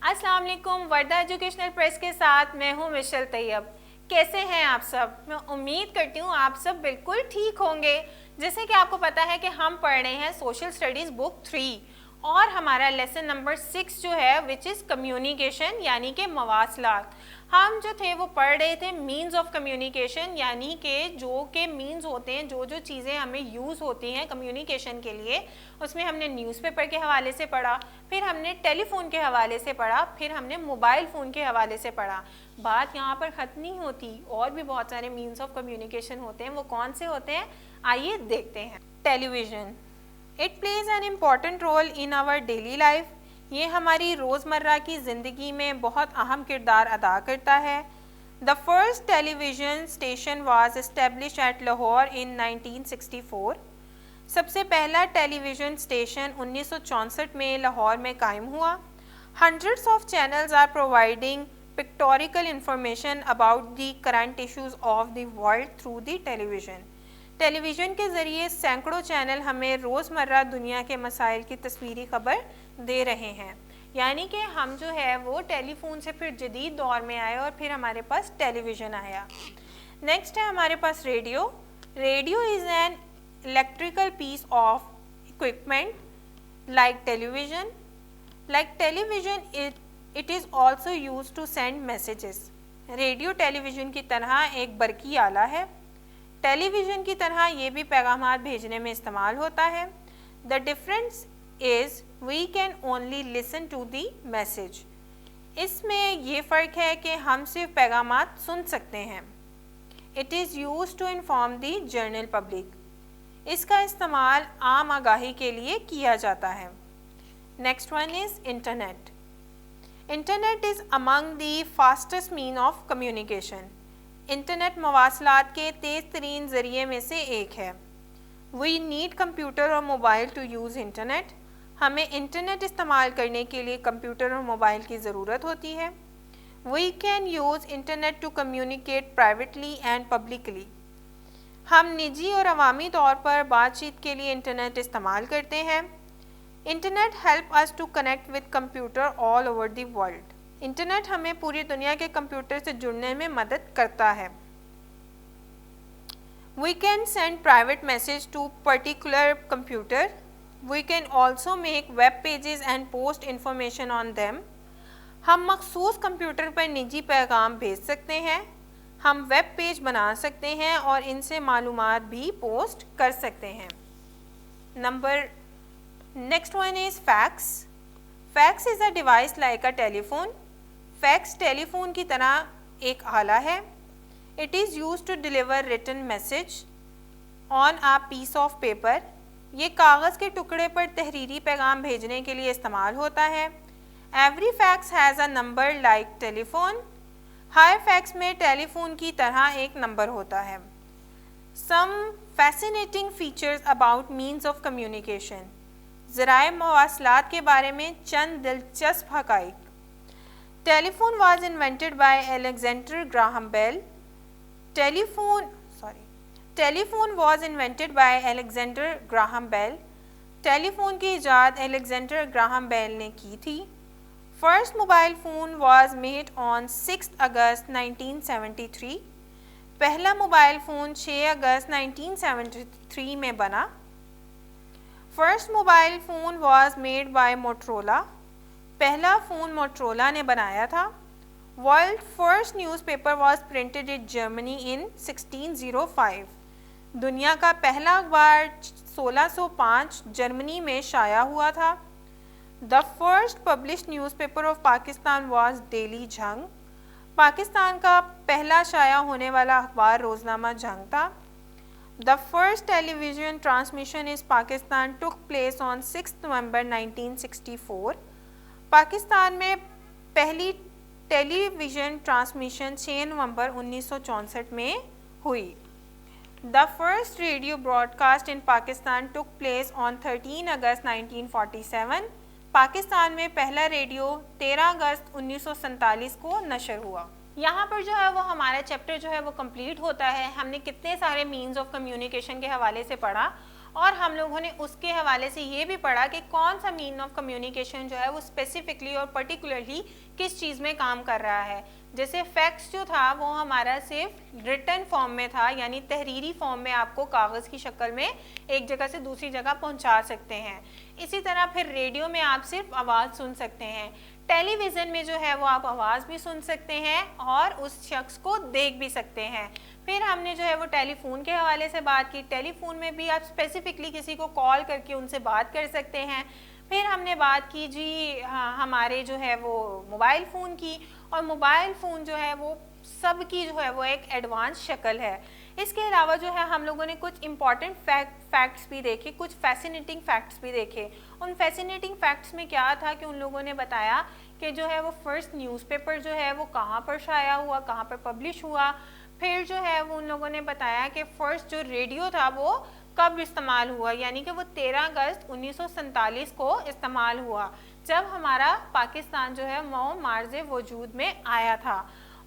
अस्सलाम वालेकुम। वर्दा educational press के साथ मैं हूँ मिशेल तैयब। कैसे हैं आप सब? मैं उम्मीद करती हूँ आप सब बिल्कुल ठीक होंगे। जैसे कि आपको पता है कि हम पढ़ रहे हैं सोशल स्टडीज़ बुक 3 और हमारा लेसन नंबर 6 जो है विच इज़ कम्युनिकेशन यानी कि मवासलात। हम जो थे वो पढ़ रहे थे मीन्स ऑफ कम्युनिकेशन यानी कि जो के मीन्स होते हैं, जो जो चीज़ें हमें यूज़ होती हैं कम्युनिकेशन के लिए। उसमें हमने न्यूज़पेपर के हवाले से पढ़ा, फिर हमने टेलीफोन के हवाले से पढ़ा, फिर हमने मोबाइल फ़ोन के हवाले से पढ़ा। बात यहाँ पर ख़त्म नहीं होती, और भी बहुत सारे मीन्स ऑफ कम्युनिकेशन होते हैं। वो कौन से होते हैं आइए देखते हैं। Television, it plays an important role in our daily life. ये हमारी रोज़मर्रा की ज़िंदगी में बहुत अहम किरदार अदा करता है। The first television station was establish at Lahore in 1964। सबसे पहला टेलीविज़न स्टेशन 1964 में लाहौर में कायम हुआ। Hundreds of channels are providing pictorial information about the current issues of the world through the television. Television के ज़रिए सैकड़ों चैनल हमें रोज़मर्रा दुनिया के मसाइल की तस्वीरी खबर दे रहे हैं। यानी कि हम जो है वो टेलीफोन से फिर जदीद दौर में आए और फिर हमारे पास टेलीविज़न आया। नेक्स्ट है हमारे पास radio. Radio is an electrical piece of equipment like television. It is also used to send messages. Radio television की तरह एक बरकी आला है। टेलीविज़न की तरह ये भी पैगामात भेजने में इस्तेमाल होता है। The difference is we can only listen to the message. इसमें ये फ़र्क है कि हम सिर्फ पैगामात सुन सकते हैं। It is used to inform the general public. इसका इस्तेमाल आम आगाही के लिए किया जाता है। Next one is internet. Internet is among the fastest mean of communication. Internet मवासलात के तेज़ तरीन ज़रिए में से एक है। वी नीड कंप्यूटर और मोबाइल टू यूज़ इंटरनेट। हमें इंटरनेट इस्तेमाल करने के लिए कंप्यूटर और मोबाइल की ज़रूरत होती है। We can use internet to communicate privately and publicly. हम निजी और अवामी तौर पर बातचीत के लिए इंटरनेट इस्तेमाल करते हैं। Internet help us to connect with computer all over the world. Internet हमें पूरी दुनिया के कंप्यूटर से जुड़ने में मदद करता है। We can send private message to particular computer. We can also make web pages and post information on them. हम मखसूस कंप्यूटर पर निजी पैगाम भेज सकते हैं। हम वेब पेज बना सकते हैं और इनसे मालूमात भी पोस्ट कर सकते हैं। Next one is fax. Fax is a device like a telephone. Fax telephone की तरह एक आला है। It is use to deliver written message on a piece of paper. ये कागज़ के टुकड़े पर तहरीरी पैगाम भेजने के लिए इस्तेमाल होता है। Every fax has a number like telephone. हर फैक्स में टेलीफोन की तरह एक नंबर होता है। Some fascinating features about means of communication. ज़राए मवासलात के बारे में चंद दिलचस्प हक़ाइक़। Telephone was invented by Alexander Graham Bell. Telephone was invented by Alexander Graham Bell. Telephone की इजाद अलेक्जेंडर ग्राहम बेल ने की थी। First mobile phone was made on 6 August 1973। पहला मोबाइल फ़ोन 6 अगस्त 1973 में बना। First mobile phone was made by Motorola. पहला phone Motorola ने बनाया था। World first newspaper was printed in Germany in 1605। दुनिया का पहला अखबार 1605 जर्मनी में शाया हुआ था। The first published newspaper of Pakistan was Daily Jang. Pakistan का पहला शाया होने वाला अखबार रोज़नामा जंग था। The first television transmission in Pakistan took place on 6 November 1964. Pakistan में पहली टेलीविज़न ट्रांसमिशन 6 नवंबर 1964 में हुई। The first radio broadcast in Pakistan took place on 13 August 1947. Pakistan में पहला रेडियो 13 अगस्त 1947 को नशर हुआ। यहाँ पर जो है वो हमारा चैप्टर जो है वो कंप्लीट होता है। हमने कितने सारे मीन्स ऑफ कम्युनिकेशन के हवाले से पढ़ा اور ہم لوگوں نے اس کے حوالے سے یہ بھی پڑھا کہ کون سا مین آف کمیونیکیشن جو ہے وہ اسپیسیفکلی اور پرٹیکولرلی کس چیز میں کام کر رہا ہے. جیسے فیکس جو تھا وہ ہمارا صرف ریٹن فارم میں تھا, یعنی تحریری فارم میں آپ کو کاغذ کی شکل میں ایک جگہ سے دوسری جگہ پہنچا سکتے ہیں. اسی طرح پھر ریڈیو میں آپ صرف آواز سن سکتے ہیں. ٹیلی ویژن میں جو ہے وہ آپ آواز بھی سن سکتے ہیں اور اس شخص کو دیکھ بھی سکتے ہیں. پھر ہم نے جو ہے وہ ٹیلی فون کے حوالے سے بات کی. ٹیلی فون میں بھی آپ اسپیسیفکلی کسی کو کال کر کے ان سے بات کر سکتے ہیں. پھر ہم نے بات کی جی ہمارے جو ہے وہ موبائل فون کی, اور موبائل فون جو ہے وہ سب کی جو ہے وہ ایک ایڈوانس شکل ہے. اس کے علاوہ جو ہے ہم لوگوں نے کچھ امپورٹنٹ فیکٹس بھی دیکھے, کچھ فیسینیٹنگ فیکٹس بھی دیکھے. ان فیسینیٹنگ فیکٹس میں کیا تھا کہ ان لوگوں نے بتایا کہ جو ہے وہ فرسٹ نیوز پیپر جو ہے وہ کہاں پر شائع ہوا, کہاں پر پبلش ہوا. پھر جو ہے وہ ان لوگوں نے بتایا کہ فرسٹ جو ریڈیو تھا وہ کب استعمال ہوا, یعنی کہ وہ 13 اگست 1947 کو استعمال ہوا, جب ہمارا پاکستان جو ہے وہ معرض وجود میں آیا تھا.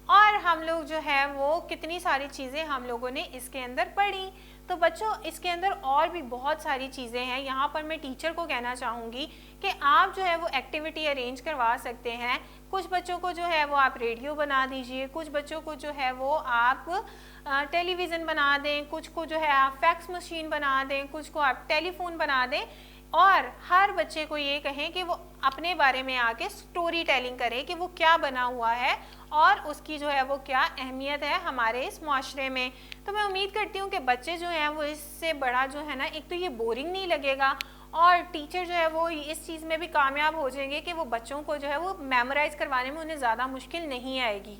اور ہم لوگ جو ہے وہ کتنی ساری چیزیں ہم لوگوں نے اس کے اندر پڑھی. تو بچوں اس کے اندر اور بھی بہت ساری چیزیں ہیں. یہاں پر میں ٹیچر کو کہنا چاہوں گی کہ آپ جو ہے وہ ایکٹیویٹی ارینج کروا سکتے ہیں. کچھ بچوں کو جو ہے وہ آپ ریڈیو بنا دیجئے, کچھ بچوں کو جو ہے وہ آپ ٹیلی ویژن بنا دیں, کچھ کو جو ہے آپ فیکس مشین بنا دیں, کچھ کو آپ ٹیلی فون بنا دیں. اور ہر بچے کو یہ کہیں کہ وہ اپنے بارے میں آ کے سٹوری ٹیلنگ کرے کہ وہ کیا بنا ہوا ہے اور اس کی جو ہے وہ کیا اہمیت ہے ہمارے اس معاشرے میں. تو میں امید کرتی ہوں کہ بچے جو ہیں وہ اس سے بڑا جو ہے نا, ایک تو یہ بورنگ نہیں لگے گا, اور ٹیچر جو ہے وہ اس چیز میں بھی کامیاب ہو جائیں گے کہ وہ بچوں کو جو ہے وہ میمورائز کروانے میں انہیں زیادہ مشکل نہیں آئے گی.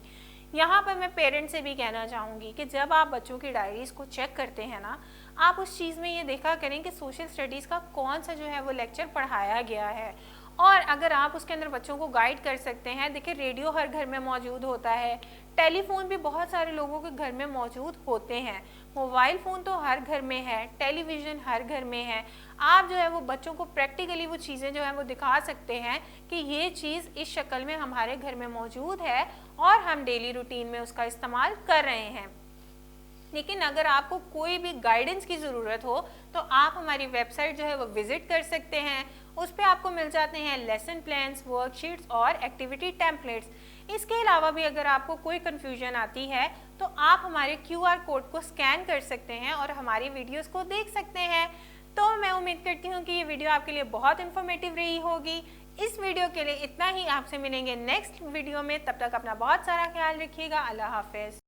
یہاں پر میں پیرنٹ سے بھی کہنا چاہوں گی کہ جب آپ بچوں کی ڈائریز کو چیک کرتے ہیں نا, آپ اس چیز میں یہ دیکھا کریں کہ سوشل اسٹڈیز کا کون سا جو ہے وہ لیکچر پڑھایا گیا ہے, اور اگر آپ اس کے اندر بچوں کو گائیڈ کر سکتے ہیں. دیکھیں ریڈیو ہر گھر میں موجود ہوتا ہے, ٹیلی فون بھی بہت سارے لوگوں کے گھر میں موجود ہوتے ہیں, موبائل فون تو ہر گھر میں ہے, ٹیلی ویژن ہر گھر میں ہے. آپ جو ہے وہ بچوں کو پریکٹیکلی وہ چیزیں جو ہیں وہ دکھا سکتے ہیں کہ یہ چیز اس شکل میں ہمارے گھر میں موجود ہے اور ہم ڈیلی روٹین میں اس کا استعمال کر رہے ہیں. لیکن اگر آپ کو کوئی بھی گائیڈنس کی ضرورت ہو تو آپ ہماری ویب سائٹ جو ہے وہ وزٹ کر سکتے ہیں. اس پہ آپ کو مل جاتے ہیں لیسن پلانس, ورک شیٹس اور ایکٹیویٹی ٹیمپلیٹس. اس کے علاوہ بھی اگر آپ کو کوئی کنفیوژن آتی ہے تو آپ ہمارے QR کوڈ کو سکین کر سکتے ہیں اور ہماری ویڈیوز کو دیکھ سکتے ہیں. تو میں امید کرتی ہوں کہ یہ ویڈیو آپ کے لیے بہت انفارمیٹیو رہی ہوگی. اس ویڈیو کے لیے اتنا ہی. آپ سے ملیں گے نیکسٹ ویڈیو میں, تب تک اپنا بہت سارا خیال رکھیے گا. اللہ حافظ.